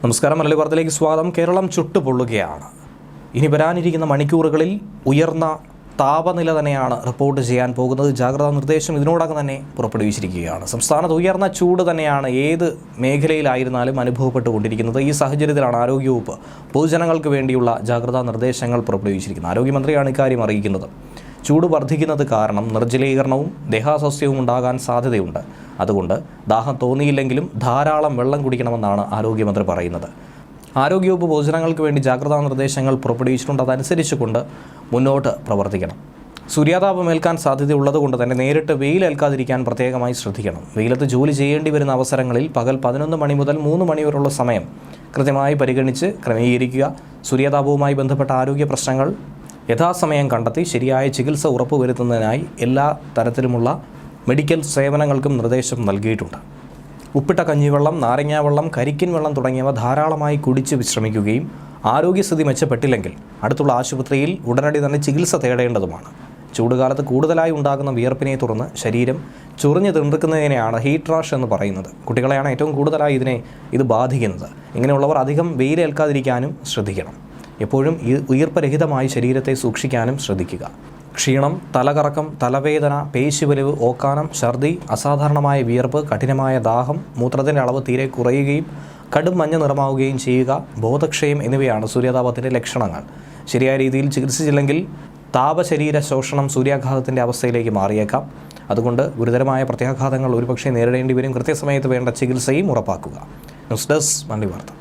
നമസ്കാരം. മലയാളി വാർത്തയിലേക്ക് സ്വാഗതം. കേരളം ചുട്ടുപൊള്ളുകയാണ്. ഇനി വരാനിരിക്കുന്ന മണിക്കൂറുകളിൽ ഉയർന്ന താപനില തന്നെയാണ് റിപ്പോർട്ട് ചെയ്യാൻ പോകുന്നത്. ജാഗ്രതാ നിർദ്ദേശം ഇതിനോടകം തന്നെ പുറപ്പെടുവിച്ചിരിക്കുകയാണ്. സംസ്ഥാനത്ത് ഉയർന്ന ചൂട് തന്നെയാണ് ഏത് മേഖലയിലായിരുന്നാലും അനുഭവപ്പെട്ടുകൊണ്ടിരിക്കുന്നത്. ഈ സാഹചര്യത്തിലാണ് ആരോഗ്യവകുപ്പ് പൊതുജനങ്ങൾക്ക് വേണ്ടിയുള്ള ജാഗ്രതാ നിർദ്ദേശങ്ങൾ പുറപ്പെടുവിച്ചിരിക്കുന്നത്. ആരോഗ്യമന്ത്രിയാണ് ഇക്കാര്യം അറിയിക്കുന്നത്. ചൂട് വർദ്ധിക്കുന്നത് കാരണം നിർജ്ജലീകരണവും ദേഹാസ്വാസ്ഥ്യവും ഉണ്ടാകാൻ സാധ്യതയുണ്ട്. അതുകൊണ്ട് ദാഹം തോന്നിയില്ലെങ്കിലും ധാരാളം വെള്ളം കുടിക്കണമെന്നാണ് ആരോഗ്യമന്ത്രി പറയുന്നത്. ആരോഗ്യവകുപ്പ് പൊതുജനങ്ങൾക്ക് വേണ്ടി ജാഗ്രതാ നിർദ്ദേശങ്ങൾ പുറപ്പെടുവിച്ചിട്ടുണ്ട്. അതനുസരിച്ചുകൊണ്ട് മുന്നോട്ട് പ്രവർത്തിക്കണം. സൂര്യാതാപം ഏൽക്കാൻ സാധ്യതയുള്ളതുകൊണ്ട് തന്നെ നേരിട്ട് വെയിലേൽക്കാതിരിക്കാൻ പ്രത്യേകമായി ശ്രദ്ധിക്കണം. വെയിലത്ത് ജോലി ചെയ്യേണ്ടി വരുന്ന അവസരങ്ങളിൽ പകൽ 11 മണി മുതൽ 3 മണി വരെയുള്ള സമയം കൃത്യമായി പരിഗണിച്ച് ക്രമീകരിക്കുക. സൂര്യാതാപവുമായി ബന്ധപ്പെട്ട ആരോഗ്യ പ്രശ്നങ്ങൾ യഥാസമയം കണ്ടെത്തി ശരിയായ ചികിത്സ ഉറപ്പുവരുത്തുന്നതിനായി എല്ലാ തരത്തിലുമുള്ള മെഡിക്കൽ സേവനങ്ങൾക്കും നിർദ്ദേശം നൽകിയിട്ടുണ്ട്. ഉപ്പിട്ട കഞ്ഞിവെള്ളം, നാരങ്ങാവെള്ളം, കരിക്കിൻ വെള്ളം തുടങ്ങിയവ ധാരാളമായി കുടിച്ച് വിശ്രമിക്കുകയും ആരോഗ്യസ്ഥിതി മെച്ചപ്പെട്ടില്ലെങ്കിൽ അടുത്തുള്ള ആശുപത്രിയിൽ ഉടനടി തന്നെ ചികിത്സ തേടേണ്ടതുമാണ്. ചൂടുകാലത്ത് കൂടുതലായി ഉണ്ടാകുന്ന വിയർപ്പിനെ തുടർന്ന് ശരീരം ചൊറിഞ്ഞു തിണർക്കുന്നതിനെയാണ് ഹീറ്റ് റാഷ് എന്ന് പറയുന്നത്. കുട്ടികളെയാണ് ഏറ്റവും കൂടുതലായി ഇത് ബാധിക്കുന്നത്. ഇങ്ങനെയുള്ളവർ അധികം വെയിലേൽക്കാതിരിക്കാനും ശ്രദ്ധിക്കണം. എപ്പോഴും ഉയർപ്പരഹിതമായി ശരീരത്തെ സൂക്ഷിക്കാനും ശ്രദ്ധിക്കുക. ക്ഷീണം, തലകറക്കം, തലവേദന, പേശിവലിവ്, ഓക്കാനം, ഛർദി, അസാധാരണമായ വിയർപ്പ്, കഠിനമായ ദാഹം, മൂത്രത്തിൻ്റെ അളവ് തീരെ കുറയുകയും കടും മഞ്ഞ നിറമാവുകയും ചെയ്യുക, ബോധക്ഷയം എന്നിവയാണ് സൂര്യാതാപത്തിൻ്റെ ലക്ഷണങ്ങൾ. ശരിയായ രീതിയിൽ ചികിത്സിച്ചില്ലെങ്കിൽ താപശരീര ശോഷണം സൂര്യാഘാതത്തിൻ്റെ അവസ്ഥയിലേക്ക് മാറിയേക്കാം. അതുകൊണ്ട് ഗുരുതരമായ പ്രത്യാഘാതങ്ങൾ ഒരുപക്ഷെ നേരിടേണ്ടി വരും. കൃത്യസമയത്ത് വേണ്ട ചികിത്സയും ഉറപ്പാക്കുക. ന്യൂസ് ഡെസ്ക് മലയാളി വാർത്ത.